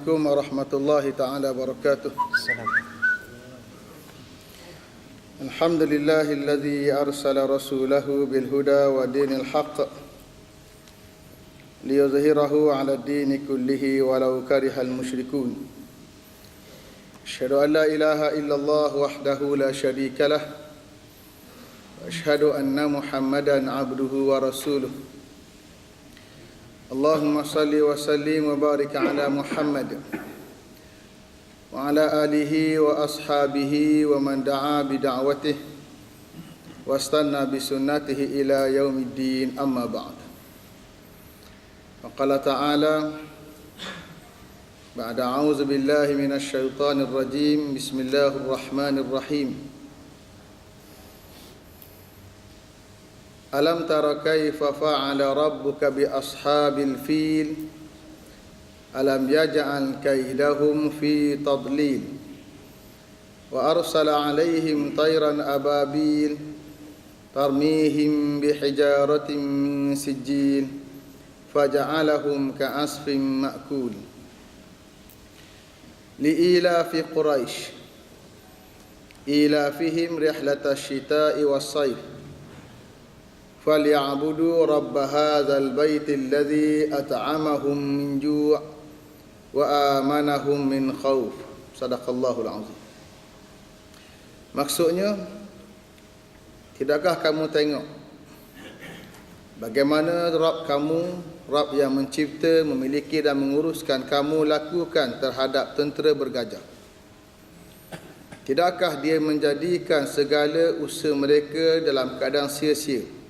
Assalamualaikum warahmatullahi ta'ala wabarakatuh. Alhamdulillahilladzi arsala rasulahu bilhuda wa dinil haqq liyuzhirahu ala dini kullihi walau karihal musyrikun. Asyhadu an la ilaha illallah wahdahu la syarika lah wa asyhadu anna Muhammadan abduhu wa rasuluh. Allahumma salli wa sallim wa barik ala Muhammad wa ala alihi wa ashabihi wa man da'a bi da'watihi wa istanna bi sunnatihi ila yaumiddin, amma ba'd. Wa qala ta'ala ba'da a'udzu billahi minasy syaithanir rajim. Bismillahirrahmanirrahim. Alam tara kaifa fa'ala rabbuka bi ashabil fil alam yaj'al kaidahum fi tadlil wa arsala 'alaihim tayran ababil tarmihim bihijaratin min sijil faja'alahum ka'asfin ma'kul. Li'ilafi Quraisy ilafihim rihlatash shita'i was-sayf فَلْيَعْبُدُوا رَبَّ هَذَا الْبَيْتِ الَّذِي أَطْعَمَهُم مِّن جُوعٍ وَآمَنَهُم مِّنْ خَوْفٍ. Sadaqallahul azim. Maksudnya, tidakkah kamu tengok bagaimana Rabb kamu, Rabb yang mencipta, memiliki dan menguruskan kamu lakukan terhadap tentera bergajah? Tidakkah dia menjadikan segala usaha mereka dalam keadaan sia-sia?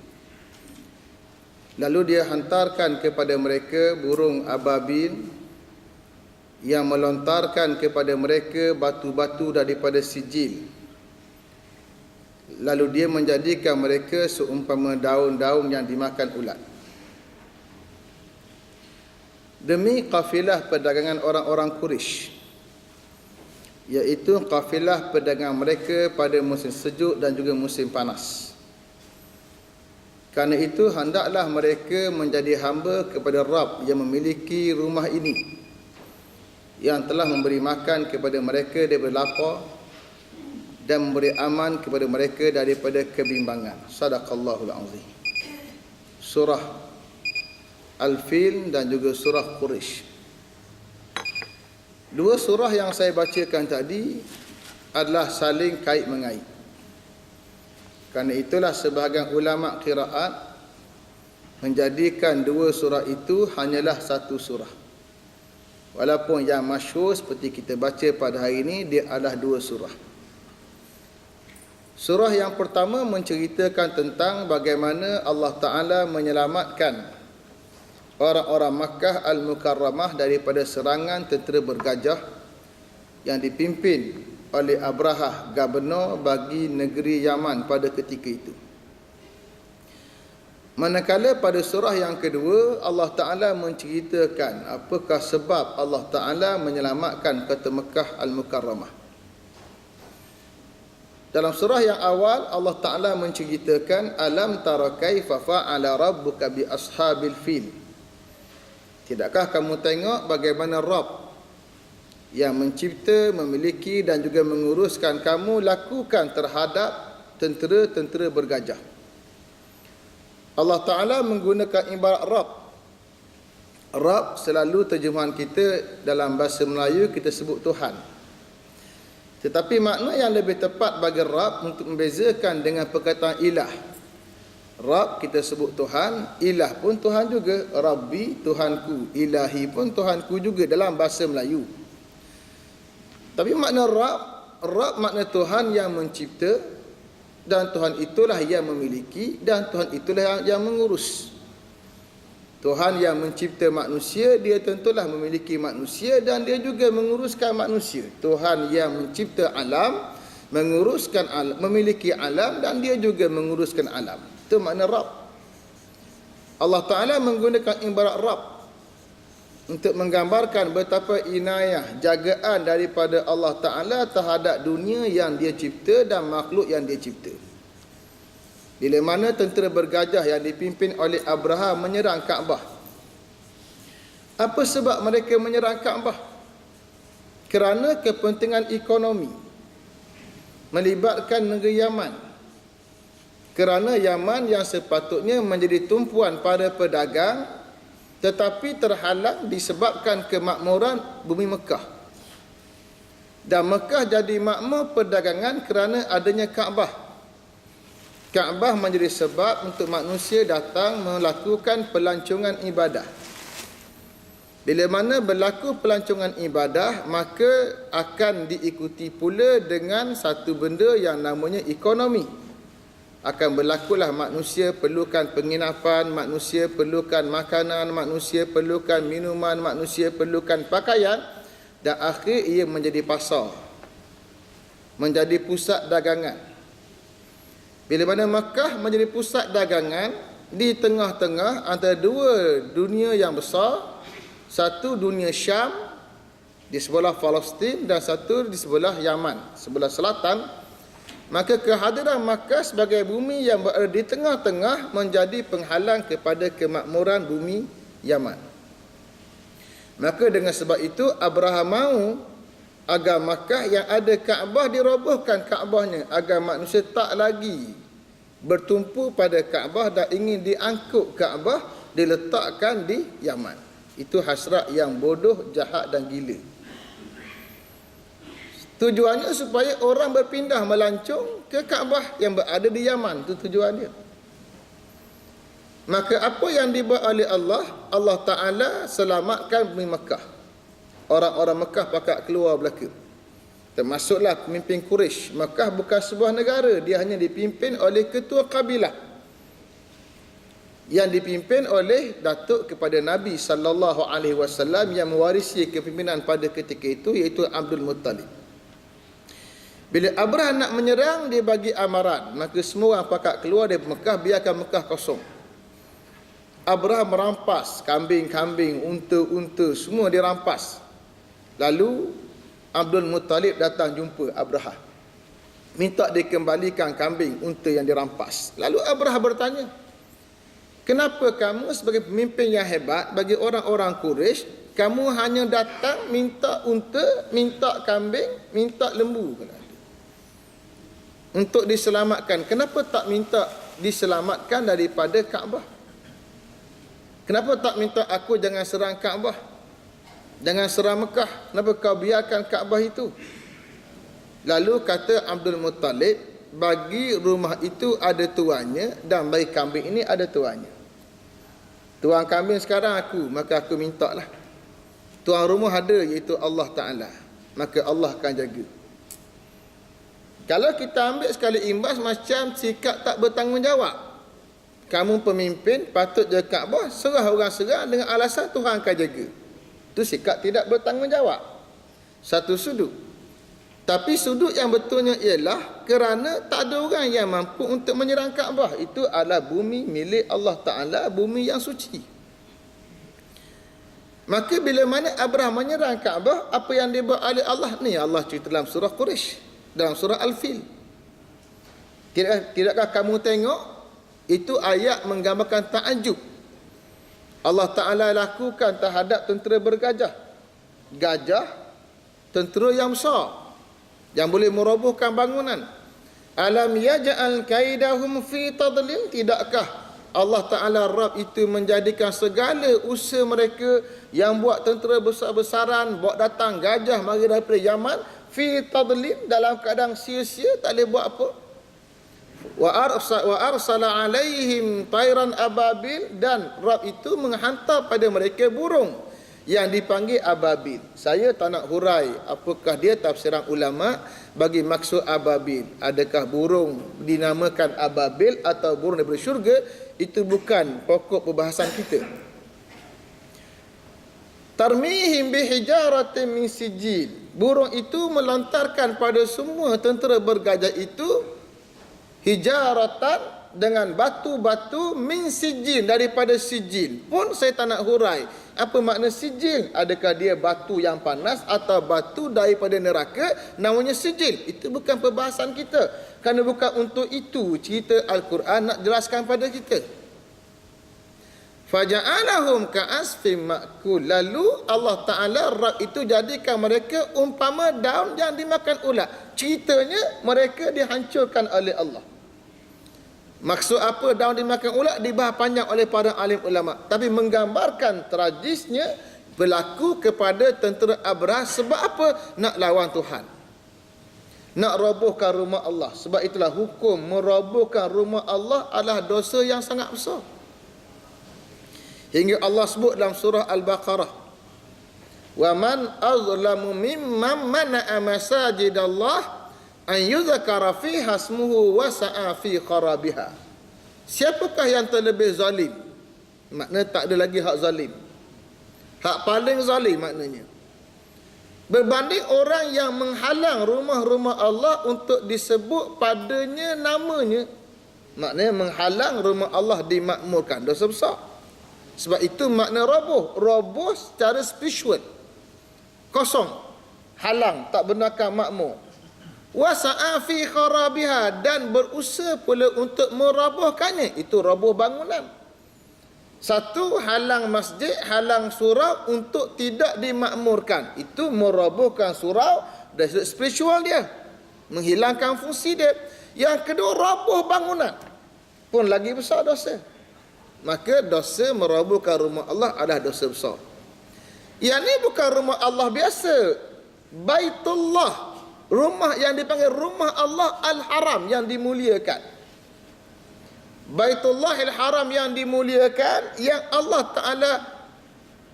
Lalu dia hantarkan kepada mereka burung ababil yang melontarkan kepada mereka batu-batu daripada sijil. Lalu dia menjadikan mereka seumpama daun-daun yang dimakan ulat. Demi kafilah perdagangan orang-orang Quraisy, iaitu kafilah perdagangan mereka pada musim sejuk dan juga musim panas. Karena itu hendaklah mereka menjadi hamba kepada Rabb yang memiliki rumah ini, yang telah memberi makan kepada mereka daripada lapar dan memberi aman kepada mereka daripada kebimbangan. Sadaqallahul azim. Surah Al-Fil dan juga surah Quraisy. Dua surah yang saya bacakan tadi adalah saling kait-mengait. Karena itulah sebahagian ulama qiraat menjadikan dua surah itu hanyalah satu surah. Walaupun yang masyhur seperti kita baca pada hari ini, dia adalah dua surah. Surah yang pertama menceritakan tentang bagaimana Allah Ta'ala menyelamatkan orang-orang Makkah Al-Mukarramah daripada serangan tentera bergajah yang dipimpin oleh Abrahah, gubernur bagi negeri Yaman pada ketika itu. Manakala pada surah yang kedua, Allah Ta'ala menceritakan apakah sebab Allah Ta'ala menyelamatkan kota Mekah Al-Mukarramah. Dalam surah yang awal, Allah Ta'ala menceritakan alam tara kaifa fa'ala rabbuka bi ashabil fil. Tidakkah kamu tengok bagaimana Rabb yang mencipta, memiliki dan juga menguruskan kamu lakukan terhadap tentera-tentera bergajah? Allah Ta'ala menggunakan ibarat Rabb. Rabb selalu terjemahan kita dalam bahasa Melayu kita sebut Tuhan. Tetapi makna yang lebih tepat bagi Rabb untuk membezakan dengan perkataan ilah. Rabb kita sebut Tuhan, ilah pun Tuhan juga. Rabbi, Tuhanku, ilahi pun Tuhanku juga dalam bahasa Melayu. Tapi makna Rabb makna Tuhan yang mencipta, dan Tuhan itulah yang memiliki, dan Tuhan itulah yang mengurus. Tuhan yang mencipta manusia, dia tentulah memiliki manusia dan dia juga menguruskan manusia. Tuhan yang mencipta alam, menguruskan alam, memiliki alam dan dia juga menguruskan alam. Itu makna Rabb. Allah Ta'ala menggunakan ibarat Rabb untuk menggambarkan betapa inayah, jagaan daripada Allah Ta'ala terhadap dunia yang dia cipta dan makhluk yang dia cipta. Bila mana tentera bergajah yang dipimpin oleh Abraham menyerang Kaabah. Apa sebab mereka menyerang Kaabah? kerana kepentingan ekonomi, melibatkan negeri Yaman. Kerana Yaman yang sepatutnya menjadi tumpuan para pedagang, tetapi terhalang disebabkan kemakmuran bumi Mekah. Dan Mekah jadi makmur perdagangan kerana adanya Kaabah. Kaabah menjadi sebab untuk manusia datang melakukan pelancongan ibadah. Bila mana berlaku pelancongan ibadah, maka akan diikuti pula dengan satu benda yang namanya ekonomi. Akan berlakulah manusia perlukan penginapan, manusia perlukan makanan, manusia perlukan minuman, manusia perlukan pakaian, dan akhir ia menjadi pasar, menjadi pusat dagangan. Bila mana Makkah menjadi pusat dagangan di tengah-tengah antara dua dunia yang besar, satu dunia Syam di sebelah Palestin dan satu di sebelah Yaman, sebelah selatan, maka kehadiran Makkah sebagai bumi yang berada di tengah-tengah menjadi penghalang kepada kemakmuran bumi Yaman. Maka dengan sebab itu Abraham mahu agar Makkah yang ada Kaabah dirobohkan Kaabahnya, agar manusia tak lagi bertumpu pada Kaabah dan ingin diangkut Kaabah diletakkan di Yaman. Itu hasrat yang bodoh, jahat dan gila. Tujuannya supaya orang berpindah melancong ke Kaabah yang berada di Yaman. Itu tujuannya. Maka apa yang dibuat oleh Allah, Allah Ta'ala selamatkan bumi Mekah. Orang-orang Mekah pakat keluar belaka. Termasuklah pemimpin Quraisy. Mekah bukan sebuah negara, dia hanya dipimpin oleh ketua kabilah yang dipimpin oleh datuk kepada Nabi sallallahu alaihi wasallam yang mewarisi kepimpinan pada ketika itu, iaitu Abdul Muttalib. Bila Abraham nak menyerang, dia bagi amaran, maka semua orang pakat keluar dari Mekah, biarkan Mekah kosong. Abraham merampas kambing-kambing, unta-unta, semua dia rampas. Lalu Abdul Muttalib datang jumpa Abraham, minta dikembalikan kambing, unta yang dirampas. Lalu Abraham bertanya, kenapa kamu sebagai pemimpin yang hebat bagi orang-orang Quraisy, kamu hanya datang minta unta, minta kambing, minta lembu untuk diselamatkan? Kenapa tak minta diselamatkan daripada Kaabah? Kenapa tak minta aku jangan serang Kaabah, jangan serang Mekah? Kenapa kau biarkan Kaabah itu? Lalu kata Abdul Muttalib, bagi rumah itu ada tuannya dan bagi kambing ini ada tuannya. Tuan kambing sekarang aku, maka aku minta lah. Tuan rumah ada, iaitu Allah Ta'ala, maka Allah akan jaga. Kalau kita ambil sekali imbas macam sikap tak bertanggungjawab. Kamu pemimpin, patut jaga Kaabah, serah orang serang dengan alasan Tuhan akan jaga. Itu sikap tidak bertanggungjawab. Satu sudut. Tapi sudut yang betulnya ialah kerana tak ada orang yang mampu untuk menyerang Kaabah. Itu adalah bumi milik Allah Ta'ala, bumi yang suci. Maka bila mana Abraham menyerang Kaabah, apa yang dibuat oleh Allah ni? Allah cerita dalam surah Quraisy, dalam surah Al-Fil. Tidakkah kamu tengok? Itu ayat menggambarkan ta'ajub. Allah Ta'ala lakukan terhadap tentera bergajah. Gajah, tentera yang besar, yang boleh merobohkan bangunan. Alam yaj'al kaidahum fi tadlil. Tidakkah Allah Ta'ala Rabb itu menjadikan segala usaha mereka yang buat tentera besar-besaran, buat datang gajah mari daripada Yaman, fi tadlil, dalam keadaan sia-sia, tak boleh buat apa. Wa arsala alaihim tayran ababil, dan Rabb itu menghantar pada mereka burung yang dipanggil ababil. Saya tak nak hurai apakah dia tafsiran ulama bagi maksud ababil. Adakah burung dinamakan ababil atau burung daripada syurga? Itu bukan pokok perbahasan kita. Tarmihim bihijaratin min sijil. Burung itu melontarkan pada semua tentera bergajah itu hijaratan, dengan batu-batu, min sijil, daripada sijil. Pun saya tak nak hurai apa makna sijil. Adakah dia batu yang panas atau batu daripada neraka, namanya sijil? Itu bukan perbahasan kita, kerana bukan untuk itu cerita Al-Quran nak jelaskan pada kita. Faja'alahum ka'asfin ma'kul. Lalu Allah Ta'ala Rabb itu jadikan mereka umpama daun yang dimakan ulat. Ceritanya mereka dihancurkan oleh Allah. Maksud apa daun dimakan ulat dibahas panjang oleh para alim ulama. Tapi menggambarkan tragisnya berlaku kepada tentera Abraha. Sebab apa? Nak lawan Tuhan. Nak robohkan rumah Allah. Sebab itulah hukum merobohkan rumah Allah adalah dosa yang sangat besar. Hingga Allah sebut dalam surah Al-Baqarah, "Wa man azlamu mimman mana'a masajidallah an yuzkara fiha ismuhu wa sa'a fi kharabiha." Siapakah yang terlebih zalim? Maknanya tak ada lagi hak zalim. Hak paling zalim maknanya. Berbanding orang yang menghalang rumah-rumah Allah untuk disebut padanya namanya. Maknanya menghalang rumah Allah dimakmurkan. Dosa besar. Sebab itu makna roboh. Roboh secara spiritual. Kosong. Halang. Tak benarkan makmur. Wasa'a fi kharabiha. Dan berusaha pula untuk merobohkannya. Itu roboh bangunan. Satu, halang masjid, halang surau untuk tidak dimakmurkan. Itu merobohkan surau dari sudut spiritual dia. Menghilangkan fungsi dia. Yang kedua, roboh bangunan. Pun lagi besar dosa. Maka dosa merobohkan rumah Allah adalah dosa besar. Yang ni bukan rumah Allah biasa. Baitullah. Rumah yang dipanggil rumah Allah Al-Haram yang dimuliakan. Baitullah Al-Haram yang dimuliakan, yang Allah Ta'ala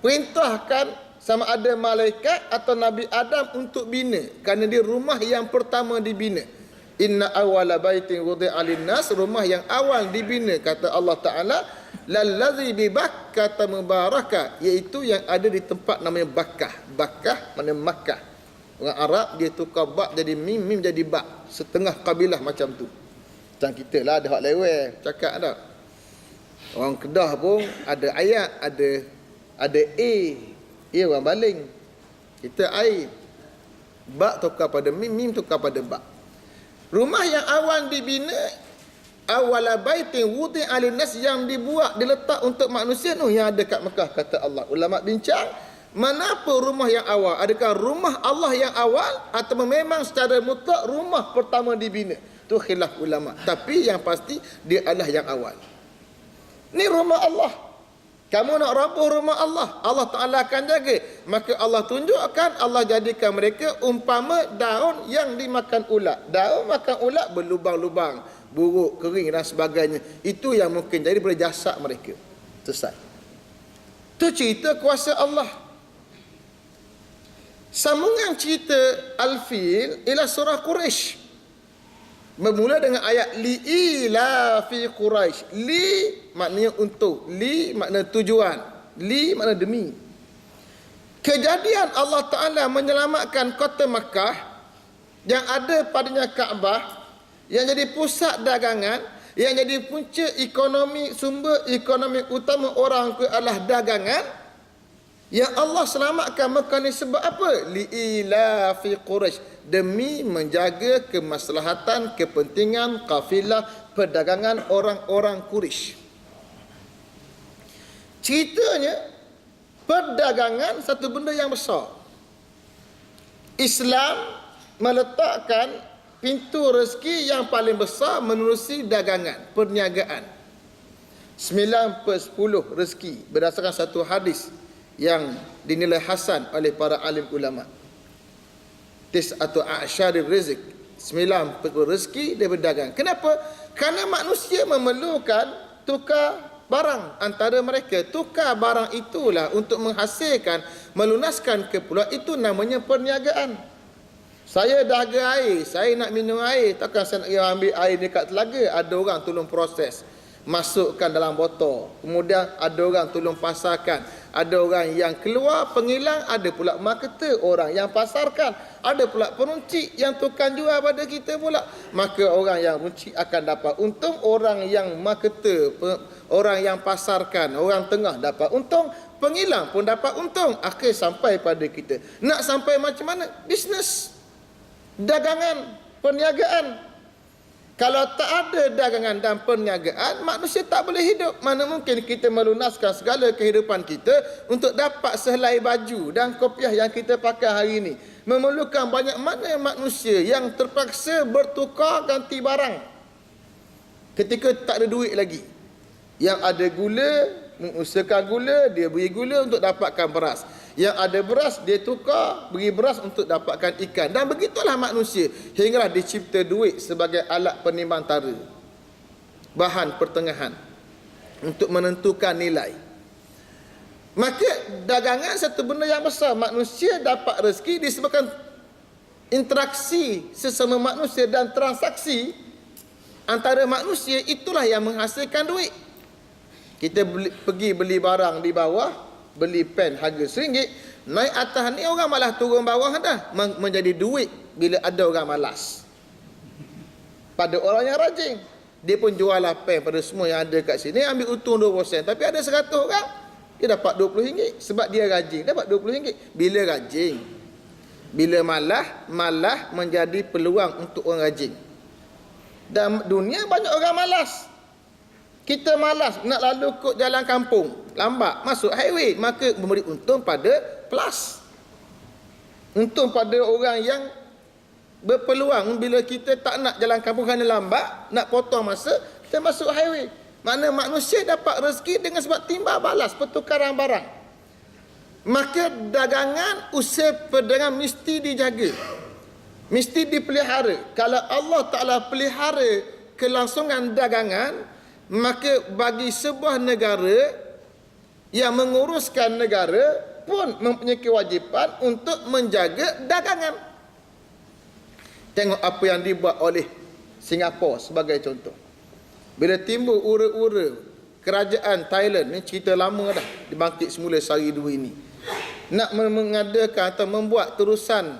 perintahkan sama ada malaikat atau Nabi Adam untuk bina. Kerana dia rumah yang pertama dibina. Inna awala baitin wudi'a lin-nas, rumah yang awal dibina, kata Allah Ta'ala, lallazi bi Bakkah mubarakah, iaitu yang ada di tempat namanya Bakkah. Bakkah maknanya Makkah. Orang Arab dia tukar bak jadi mim, mim jadi bak. Setengah kabilah macam tu. Macam kita lah ada hak leweh, cakap tak. Orang Kedah pun ada ayat, ada A. A orang baling. Kita air. Bak tukar pada mim, mim tukar pada bak. Rumah yang awal dibina, awala baitin wudi'a lin-nas, yang dibuat, diletak untuk manusia tu, yang ada kat Mekah, kata Allah. Ulama bincang, manapa rumah yang awal? Adakah rumah Allah yang awal atau memang secara mutlak rumah pertama dibina? Itu khilaf ulama. Tapi yang pasti dia adalah yang awal. Ni rumah Allah. Kamu nak roboh rumah Allah, Allah Ta'ala akan jaga. Maka Allah tunjukkan, Allah jadikan mereka umpama daun yang dimakan ulat. Daun makan ulat berlubang-lubang, buruk, kering dan sebagainya. Itu yang mungkin jadi daripada jasad mereka. Selesai. Itu cerita kuasa Allah. Sambungan cerita Al-Fil ialah surah Quraisy. Bermula dengan ayat li'ila fi Quraisy. Li maknanya untuk, li makna tujuan, li makna demi. Kejadian Allah Ta'ala menyelamatkan kota Makkah yang ada padanya Kaabah, yang jadi pusat dagangan, yang jadi punca ekonomi, sumber ekonomi utama orang ke adalah dagangan. Yang Allah selamatkan Makkah ni sebab apa? Li'ila fi Quraisy, demi menjaga kemaslahatan, kepentingan kafilah perdagangan orang-orang Quraisy. Ceritanya, perdagangan satu benda yang besar. Islam meletakkan pintu rezeki yang paling besar menerusi dagangan, perniagaan. 9/10 rezeki berdasarkan satu hadis yang dinilai hasan oleh para alim ulama. Atau a'syaril rizq, 9 rezeki dia berdagang. Kenapa? Kerana manusia memerlukan tukar barang antara mereka. Tukar barang itulah untuk menghasilkan, melunaskan keperluan. Itu namanya perniagaan. Saya dahaga air, saya nak minum air, takkan saya nak ambil air dekat telaga. Ada orang tolong proses, masukkan dalam botol, kemudian ada orang tolong pasarkan, ada orang yang keluar pengilang, ada pula marketer, orang yang pasarkan, ada pula peruncit yang tukang jual pada kita pula. Maka orang yang runcit akan dapat untung, orang yang marketer, orang yang pasarkan, orang tengah dapat untung, pengilang pun dapat untung. Akhir sampai pada kita. Nak sampai macam mana? Bisnes, dagangan, perniagaan. Kalau tak ada dagangan dan perniagaan, manusia tak boleh hidup. Mana mungkin kita melunaskan segala kehidupan kita untuk dapat sehelai baju dan kopiah yang kita pakai hari ini. Memerlukan banyak mana manusia yang terpaksa bertukar ganti barang ketika tak ada duit lagi. Yang ada gula, mengusahakan gula, dia beri gula untuk dapatkan beras. Yang ada beras, dia tukar, beri beras untuk dapatkan ikan. Dan begitulah manusia. Hinggalah dicipta duit sebagai alat penimbang tara, bahan pertengahan untuk menentukan nilai. Maka dagangan satu benda yang besar. Manusia dapat rezeki disebabkan interaksi sesama manusia dan transaksi antara manusia, itulah yang menghasilkan duit. Kita pergi beli barang di bawah, beli pen harga RM1, naik atas ni orang malah turun bawah dah, menjadi duit bila ada orang malas. Pada orang yang rajin, dia pun jual lah pen pada semua yang ada kat sini, ambil untung 20%. Tapi ada 100 orang, dia dapat RM20 sebab dia rajin, dapat RM20. Bila rajin, bila malah menjadi peluang untuk orang rajin. Dan dunia banyak orang malas. Kita malas nak lalu kod jalan kampung, lambat masuk highway, maka memberi untung pada plus. Untung pada orang yang berpeluang. Bila kita tak nak jalan kampung kerana lambat, nak potong masa, kita masuk highway. Mana manusia dapat rezeki dengan sebab timbal balas, pertukaran barang. Maka dagangan, usaha perdagangan mesti dijaga, mesti dipelihara. Kalau Allah Ta'ala pelihara kelangsungan dagangan, maka bagi sebuah negara yang menguruskan negara pun mempunyai kewajipan untuk menjaga dagangan. Tengok apa yang dibuat oleh Singapura sebagai contoh. Bila timbul ura-ura kerajaan Thailand, ni cerita lama dah, dibangkit semula sehari dua ini, nak mengadakan atau membuat terusan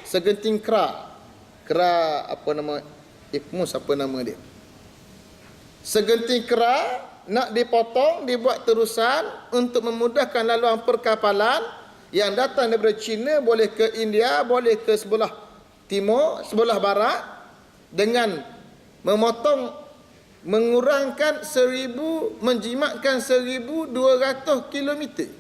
segenting kera apa nama, IPMUS apa nama dia, segenting kera nak dipotong, dibuat terusan untuk memudahkan laluan perkapalan yang datang daripada China, boleh ke India, boleh ke sebelah timur, sebelah barat, dengan memotong, mengurangkan 1000, menjimatkan 1200 kilometer.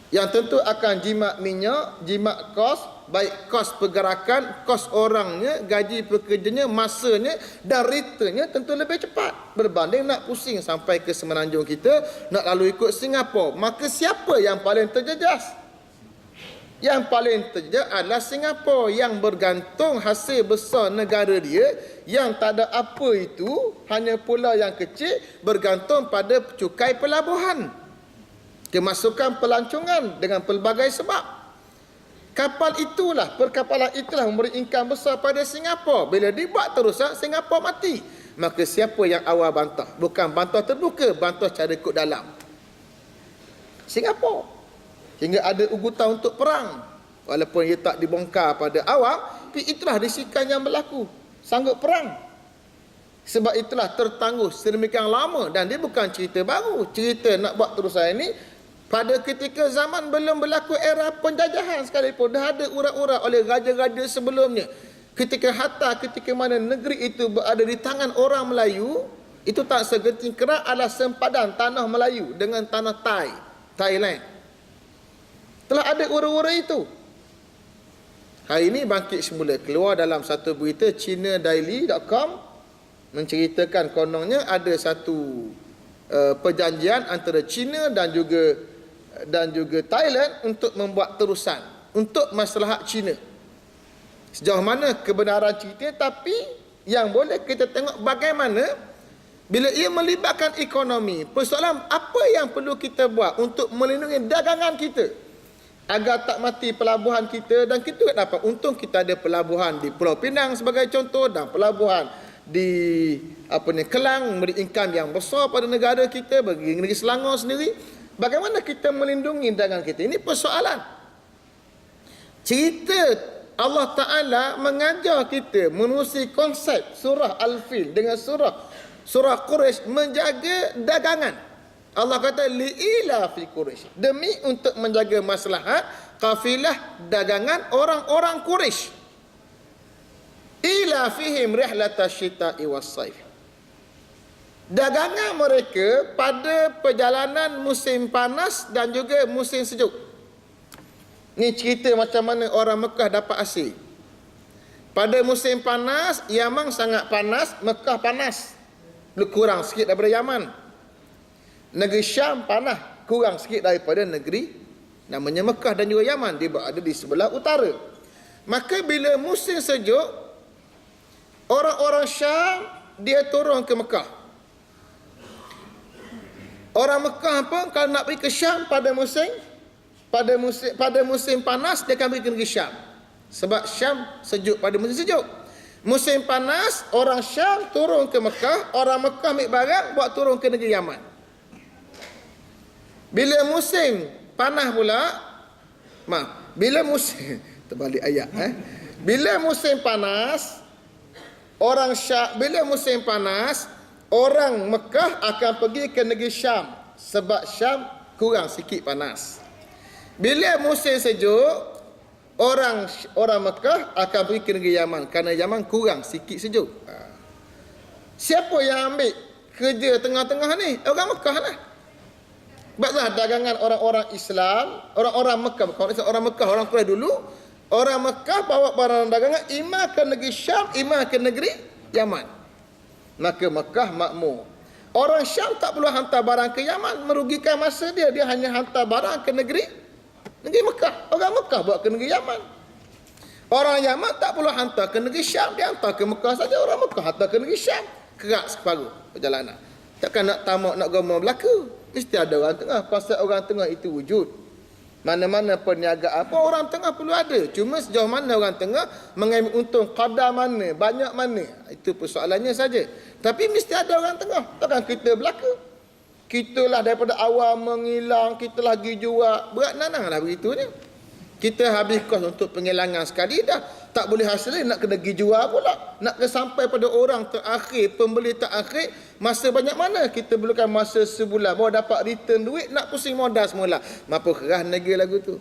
Yang tentu akan jimat minyak, jimat kos, baik kos pergerakan, kos orangnya, gaji pekerjanya, masanya dan retanya tentu lebih cepat berbanding nak pusing sampai ke semenanjung kita, nak lalu ikut Singapura. Maka siapa yang paling terjejas? Yang paling terjejas adalah Singapura, yang bergantung hasil besar negara dia, yang tak ada apa itu, hanya pulau yang kecil, bergantung pada cukai pelabuhan, kemasukan pelancongan dengan pelbagai sebab. Kapal itulah, perkapalan itulah memberi income besar pada Singapura. Bila dibuat terusan, Singapura mati. Maka siapa yang awal bantah? Bukan bantah terbuka, bantah cara kod dalam. Singapura. Hingga ada ugutan untuk perang. Walaupun ia tak dibongkar pada awal, tapi itulah risikan yang berlaku. Sanggup perang. Sebab itulah tertangguh sedemikian lama. Dan dia bukan cerita baru. Cerita nak buat terusan ini, pada ketika zaman belum berlaku era penjajahan sekalipun, dah ada urat-urat oleh raja-raja sebelumnya. Ketika hatta, ketika mana negeri itu berada di tangan orang Melayu, itu tak segenting kera adalah sempadan tanah Melayu dengan tanah Thailand. Telah ada urat-urat itu. Hari ini bangkit semula, keluar dalam satu berita ChinaDaily.com, menceritakan kononnya ada satu perjanjian antara China dan juga Thailand untuk membuat terusan untuk maslahat China. Sejauh mana kebenaran cerita, tapi yang boleh kita tengok bagaimana bila ia melibatkan ekonomi. Persoalan apa yang perlu kita buat untuk melindungi dagangan kita agar tak mati pelabuhan kita, dan kita dapat untung. Kita ada pelabuhan di Pulau Pinang sebagai contoh, dan pelabuhan di Kelang, memberi income yang besar pada negara kita, bagi negeri Selangor sendiri. Bagaimana kita melindungi dagangan kita? Ini persoalan. Cerita Allah Ta'ala mengajar kita menerusi konsep surah Al-Fil dengan surah Quraisy, menjaga dagangan. Allah kata li'ila fi Quraisy, demi untuk menjaga maslahat kafilah dagangan orang-orang Quraisy. ila fihim rihlatash syita'i was-saif. Dagangan mereka pada perjalanan musim panas dan juga musim sejuk. Ni cerita macam mana orang Mekah dapat hasil. Pada musim panas, Yaman sangat panas, Mekah panas. Kurang sikit daripada Yaman. Negeri Syam panas, kurang sikit daripada negeri namanya Mekah dan juga Yaman. Dia berada di sebelah utara. Maka bila musim sejuk, orang-orang Syam dia turun ke Mekah. Orang Mekah pun kalau nak pergi ke Syam pada musim panas, dia akan pergi ke negeri Syam. Sebab Syam sejuk pada musim sejuk. Musim panas, orang Syam turun ke Mekah, orang Mekah ambil barang buat turun ke negeri Yaman. Bila musim panas pula, bila musim terbalik ayat Bila musim panas, orang Mekah akan pergi ke negeri Syam sebab Syam kurang sikit panas. Bila musim sejuk, orang Mekah akan pergi ke negeri Yaman kerana Yaman kurang sikit sejuk. Siapa yang ambil kerja tengah-tengah ni? Orang Mekah lah. Sebablah dagangan orang-orang Islam, orang Mekah, orang Quraisy dulu, orang Mekah bawa barang dagangan imam ke negeri Syam, imam ke negeri Yaman. Maka Mekah makmur. Orang Syam tak perlu hantar barang ke Yaman, merugikan masa dia. Dia hanya hantar barang ke negeri Mekah. Orang Mekah bawa ke negeri Yaman. Orang Yaman tak perlu hantar ke negeri Syam, dia hantar ke Mekah saja. Orang Mekah hantar ke negeri Syam. Kerak separuh perjalanan. Takkan nak tamak, nak gomor berlaku. Mesti ada orang tengah. Konsep orang tengah itu wujud. Mana-mana perniagaan apa orang tengah perlu ada. Cuma sejauh mana orang tengah mengambil untung, kadar mana, banyak mana. Itu persoalannya saja. Tapi mesti ada orang tengah. Takkan kita berlaku. Kitalah daripada awal menghilang, kita lagi jual. Berat nanang lah begitunya. Kita habis kos untuk penghilangan sekali dah. Tak boleh hasil, nak kena pergi jual pula. Nak kena sampai pada orang terakhir, pembeli terakhir. Masa banyak mana? Kita perlukan masa sebulan. Baru dapat return duit, nak pusing modal semula. Mapa keras negeri lagu tu.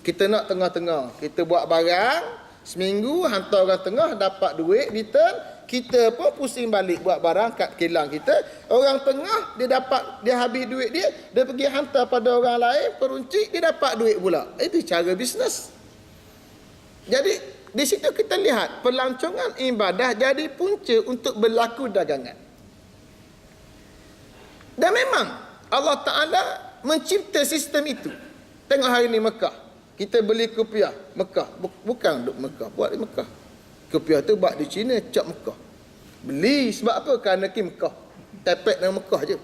Kita nak tengah-tengah. Kita buat barang, seminggu hantar orang tengah, dapat duit, return. Kita pun pusing balik buat barang kat kilang kita. Orang tengah, dia habis duit dia pergi hantar pada orang lain, peruncit, dia dapat duit pula. Itu cara bisnes. Jadi, di situ kita lihat pelancongan ibadah jadi punca untuk berlaku dagangan. Dan memang Allah Ta'ala mencipta sistem itu. Tengok hari ini Mekah. Kita beli kopiah Mekah. Bukan duk Mekah, buat di Mekah. Kopiah tu buat di China, cap Mekah. Beli sebab apa? Kerana ki Mekah. Tepek dengan Mekah je.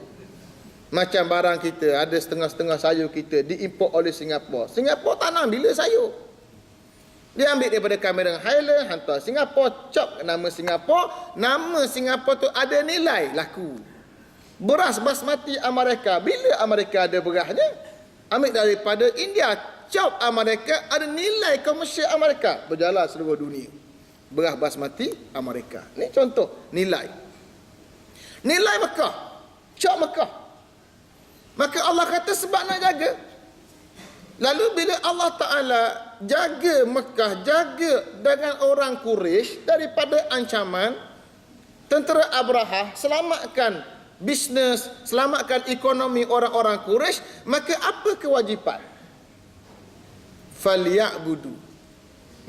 Macam barang kita, ada setengah-setengah sayur kita diimport oleh Singapura. Singapura tanam bila sayur. Dia ambil daripada kamera Highland, hantar Singapura, cap nama Singapura. Nama Singapura tu ada nilai laku. Beras basmati Amerika. Bila Amerika ada berasnya? Ambil daripada India. Cap Amerika ada nilai komersial Amerika. Berjalan seluruh dunia. Beras basmati Amerika. Ni contoh nilai. Nilai Mekah. Cap Mekah. Maka Allah kata sebab nak jaga. Lalu bila Allah Ta'ala jaga Mekah, jaga dengan orang Quraisy daripada ancaman, tentera Abrahah, selamatkan bisnes, selamatkan ekonomi orang-orang Quraisy, maka apa kewajipan? Falyabudu.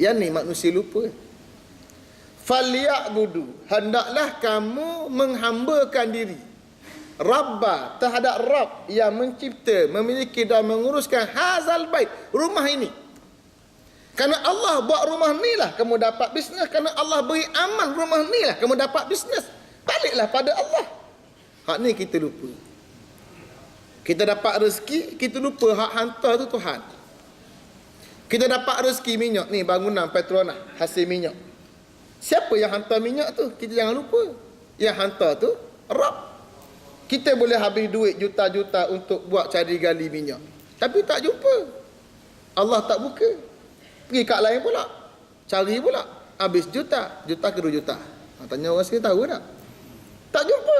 Yang ni manusia lupa. Falyabudu. Hendaklah kamu menghambakan diri. Rabba, terhadap Rabb yang mencipta, memiliki dan menguruskan hazal bait, rumah ini. Kerana Allah buat rumah ni lah kamu dapat bisnes. Kerana Allah beri aman rumah ni lah kamu dapat bisnes. Baliklah pada Allah. Hak ni kita lupa. Kita dapat rezeki, kita lupa hak hantar tu Tuhan. Kita dapat rezeki minyak ni, bangunan Petronas, hasil minyak. Siapa yang hantar minyak tu? Kita jangan lupa. Yang hantar tu Rabb. Kita boleh habis duit juta-juta untuk buat cari gali minyak. Tapi tak jumpa. Allah tak buka. Pergi kat lain pula. Cari pula. Habis juta. Juta ke 2 juta. Tanya orang sekali tahu tak? Tak jumpa.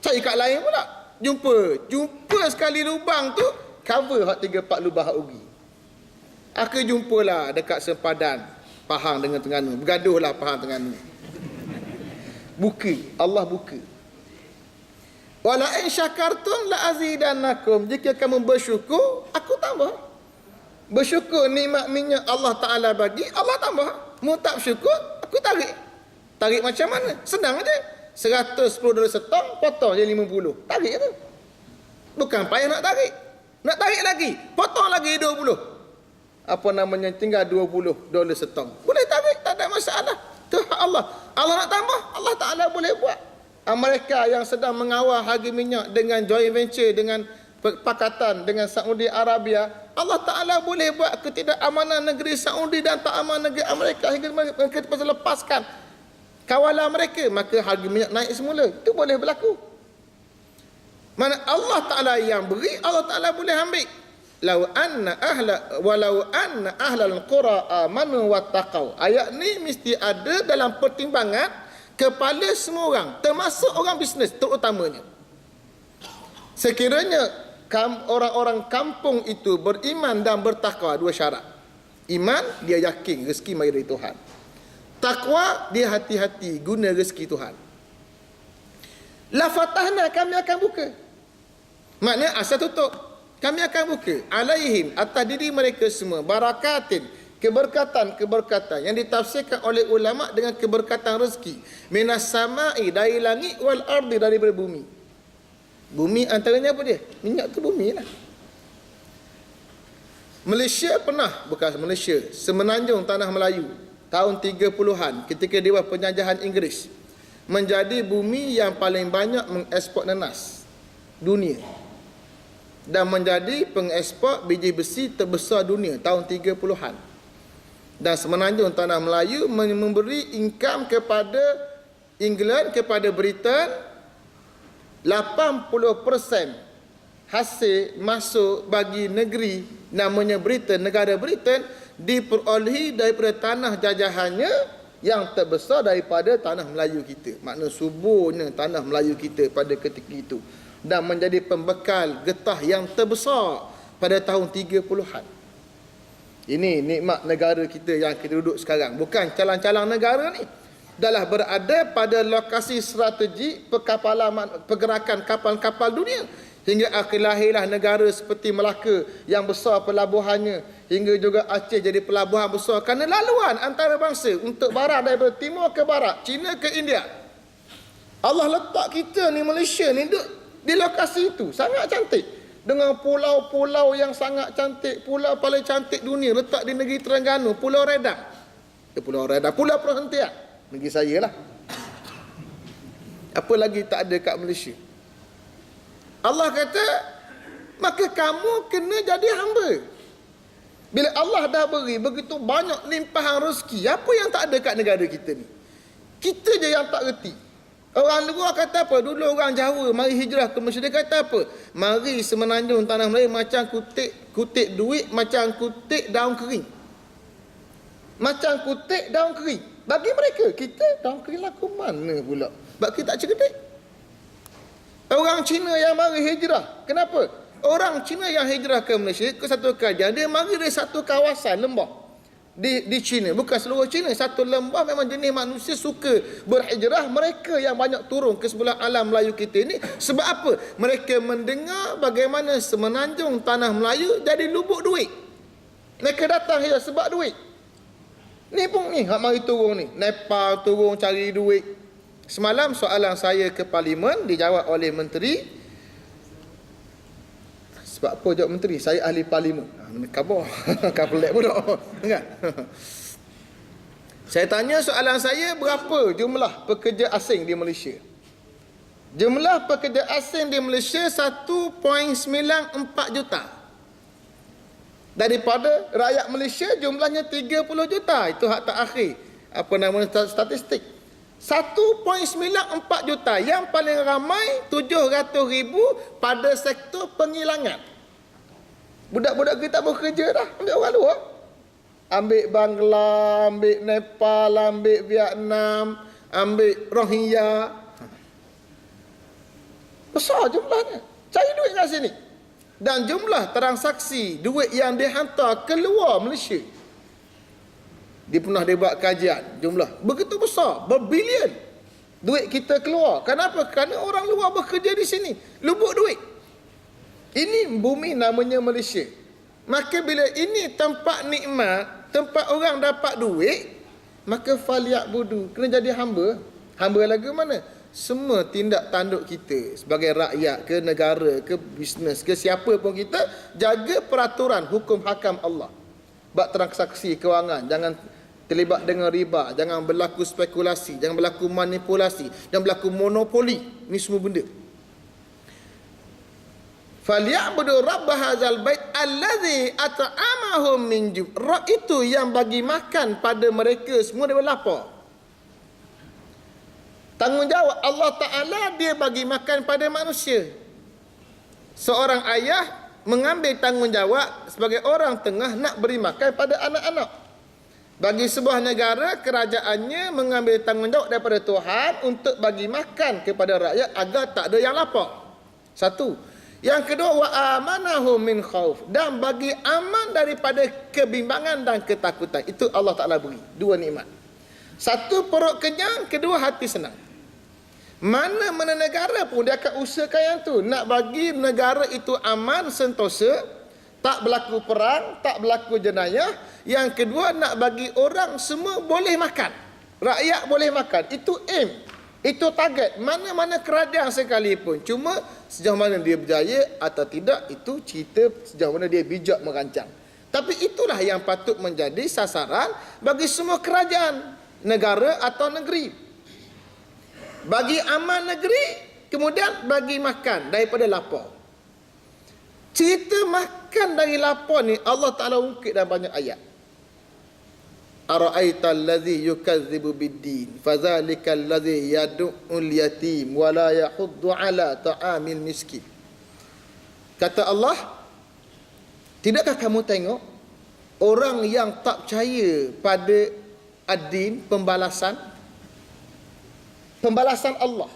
Cari kat lain pula. Jumpa. Jumpa sekali lubang tu. Cover hak 3-4 lubang hak rugi. Aku jumpalah dekat sempadan. Pahang dengan Terengganu. Bergaduhlah Pahang Terengganu. Buka. Allah buka. Wala in syakartum la azidannakum. Jika kamu bersyukur, aku tambah. Bersyukur nikmat minyak Allah Ta'ala bagi, Allah tambah. Mu tak bersyukur, aku tarik. Tarik macam mana? Senang aja. 110 dolar setong, potong je 50. Tarik tu. Bukan payah nak tarik. Nak tarik lagi, potong lagi 20. Apa namanya, tinggal 20 dolar setong. Boleh tarik, tak ada masalah. Tu hak Allah. Allah nak tambah, Allah Ta'ala boleh buat. Mereka yang sedang mengawal harga minyak dengan joint venture, dengan pakatan dengan Saudi Arabia, Allah Ta'ala boleh buat ketidakamanan negeri Saudi dan tak aman negeri Amerika hingga mereka terpaksa lepaskan kawalan mereka, maka harga minyak naik semula. Itu boleh berlaku. Mana Allah Ta'ala yang beri, Allah Ta'ala boleh ambil. Walau anna ahlal qura amanu wattaqau. Ayat ni mesti ada dalam pertimbangan kepala semua orang, termasuk orang bisnes terutamanya. Sekiranya orang-orang kampung itu beriman dan bertakwa, dua syarat. Iman, dia yakin rezeki mari dari Tuhan. Takwa, dia hati-hati guna rezeki Tuhan. La fatahna, kami akan buka. Maknanya asal tutup, kami akan buka. Alaihim, atas diri mereka semua, barakatin, keberkatan yang ditafsirkan oleh ulama dengan keberkatan rezeki. Minas sama'i, dari langit, wal ardi, daripada bumi. Bumi antaranya apa dia? Minyak tu bumi lah. Malaysia pernah, bukan Malaysia, Semenanjung Tanah Melayu, tahun 30-an, ketika Dewan Penjajahan Inggeris, menjadi bumi yang paling banyak mengeksport nanas dunia. Dan menjadi pengeksport biji besi terbesar dunia tahun 30-an. Dan Semenanjung Tanah Melayu memberi income kepada England, kepada Britain, 80% hasil masuk bagi negeri namanya Britain, negara Britain, diperolehi daripada tanah jajahannya yang terbesar daripada tanah Melayu kita. Makna suburnya tanah Melayu kita pada ketika itu. Dan menjadi pembekal getah yang terbesar pada tahun 30-an. Ini nikmat negara kita yang kita duduk sekarang. Bukan calang-calang negara ni. Adalah berada pada lokasi strategi pergerakan kapal-kapal dunia. Hingga akhir lahirlah negara seperti Melaka yang besar pelabuhannya. Hingga juga Aceh jadi pelabuhan besar. Kerana laluan antarabangsa untuk barang daripada timur ke barat, China ke India. Allah letak kita ni, Malaysia ni, duduk di lokasi itu. Sangat cantik. Dengan pulau-pulau yang sangat cantik. Pulau paling cantik dunia letak di negeri Terengganu, Pulau Redang. Pulau Redang, Pulau Perhentian, negeri saya lah. Apa lagi tak ada kat Malaysia? Allah kata, maka kamu kena jadi hamba. Bila Allah dah beri begitu banyak limpahan rezeki, apa yang tak ada kat negara kita ni? Kita je yang tak reti. Orang luar kata apa? Dulu orang Jawa mari hijrah ke Malaysia, dia kata apa? Mari Semenanjung Tanah Melayu macam kutip duit, macam kutip daun kering. Macam kutip daun kering. Bagi mereka, kita daun kering laku mana pula? Sebab kita tak cerdik. Orang Cina yang mari hijrah, kenapa? Orang Cina yang hijrah ke Malaysia, ke satu kajian, dia mari dari satu kawasan lembah di China, bukan seluruh China, satu lembah. Memang jenis manusia suka berhijrah. Mereka yang banyak turun ke sebelah alam Melayu kita ini. Sebab apa? Mereka mendengar bagaimana Semenanjung Tanah Melayu jadi lubuk duit. Mereka datang hijrah sebab duit. Ni pun ni, hak mari turun ni, Nepal turun cari duit. Semalam soalan saya ke Parlimen dijawab oleh Menteri. Sebab apa jawab Menteri? Saya ahli Parlimen. Khabar. Kapelek pun tak. Ingat? Saya tanya soalan saya, berapa jumlah pekerja asing di Malaysia? Jumlah pekerja asing di Malaysia 1.94 juta. Daripada rakyat Malaysia jumlahnya 30 juta. Itu hak terakhir. Apa nama statistik? 1.94 juta. Yang paling ramai 700,000 pada sektor penghilangan. Budak-budak kita bekerja dah. Ambil orang luar. Ambil Bangla, ambil Nepal, ambil Vietnam, ambil Rohingya. Besar jumlahnya. Cari duit kat sini. Dan jumlah transaksi duit yang dihantar keluar Malaysia Dia pernah dia buat kajian, jumlah begitu besar, berbilion duit kita keluar. Kenapa? Kerana orang luar bekerja di sini, lubuk duit. Ini bumi namanya Malaysia. Maka bila ini tempat nikmat, tempat orang dapat duit, maka falyabudu, kena jadi hamba. Hamba lagu mana? Semua tindak tanduk kita sebagai rakyat ke negara ke bisnes ke siapa pun, kita jaga peraturan hukum hakam Allah. Bab transaksi kewangan, jangan terlibat dengan riba, jangan berlaku spekulasi, jangan berlaku manipulasi, jangan berlaku monopoli. Ni semua benda. Falyabudu rabb hadzal bait allazi at'amahum min ju'. Rabb itu yang bagi makan pada mereka semua daripada lapar. Tanggungjawab Allah Ta'ala, dia bagi makan pada manusia. Seorang ayah mengambil tanggungjawab sebagai orang tengah nak beri makan pada anak-anak. Bagi sebuah negara, kerajaannya mengambil tanggungjawab daripada Tuhan untuk bagi makan kepada rakyat agar tak ada yang lapar. Satu. Yang kedua, wa amanahum min khauf, dan bagi aman daripada kebimbangan dan ketakutan. Itu Allah Ta'ala beri. Dua nikmat. Satu, perut kenyang. Kedua, hati senang. Mana-mana negara pun dia akan usahakan yang tu, nak bagi negara itu aman, sentosa, tak berlaku perang, tak berlaku jenayah. Yang kedua, nak bagi orang semua boleh makan, rakyat boleh makan. Itu aim, itu target. Mana-mana kerajaan sekalipun. Cuma sejauh mana dia berjaya atau tidak, itu cerita sejauh mana dia bijak merancang. Tapi itulah yang patut menjadi sasaran bagi semua kerajaan, negara atau negeri. Bagi aman negeri, kemudian bagi makan daripada lapar. Cerita makan dari lapar ni Allah Ta'ala ungkit dalam banyak ayat. Ara'aita allazi yukadzibu biddin, fadhalika allazi yad'ul yatim wa la yahuddu ala ta'amil miskin. Kata Allah, tidakkah kamu tengok orang yang tak percaya pada ad-din, pembalasan Allah,